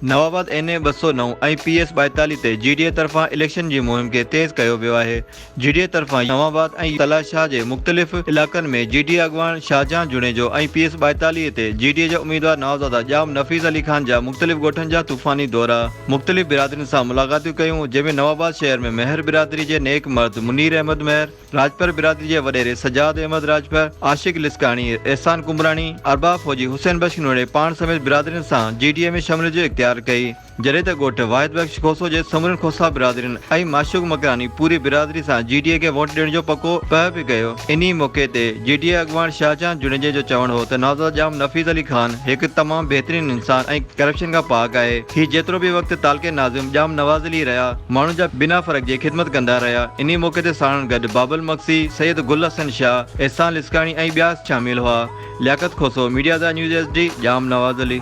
Nawabad NA 209 ऐं PS 42 ते GDA तरफ़ां इलेक्शन जी मुहिम खे तेज़ कयो वियो आहे। GDA तरफ़ां नवाबाद ऐं तलाशाह जे मुख़्तलिफ़ इलाक़नि में GDA अॻवान शाहजहां जुनेजो ऐं PS 42 ते GDA जा उम्मीदवार नवाज़ादा जाम नफ़ीस अली खान जा मुख़्तलिफ़ ॻोठनि जा तूफ़ानी दौरा, मुख़्तलिफ़ बिरादरियुनि सां मुलाक़ातूं कयूं, जंहिंमें नवाबाद शहर में महर बिरादरी जे नेक मर्द मुनीर अहमद महर, राजपर बिरादरी जे वॾेरे सजाद अहमद राजपर, आशिक लिस्काणी, एहसान कुमरानी, अरबाब फौजी, हुसैन बख्श नूरे पाण समेत बिरादरियुनि सां GDA में शमिलियत जो इख्तियार कई, जॾहिं त ॻोठ वाहिद बख्श खोसो जे समूरनि खोसा बिरादरियुनि ऐं माशूक मकरानी पूरी बिरादरी सां GDA खे वोट ॾियण जो पको पए कयो। इन्ही मौक़े ते GDA अॻवान शाहजहां जुनेजे जो चवणु हो त नवाज़ादा जाम नफ़ीस अली खान हिकु तमामु बहितरीन इंसान ऐं करप्शन खां पाक आहे। ही जेतिरो बि वक़्तु तालके नाज़िम जाम नवाज़िली रहिया, माण्हुनि जा बिना फ़र्क़ जे ख़िदमत कंदा रहिया। इन्ही मौक़े ते साणनि गॾु बाबुल मक्सी, सैयद गुल हसन शाह, एहसान लिस्काणी ऐं ॿिया शामिल हुआ। लियाकत खोसो, मीडिया दा न्यूज़ SD, जाम नवाज़ अली।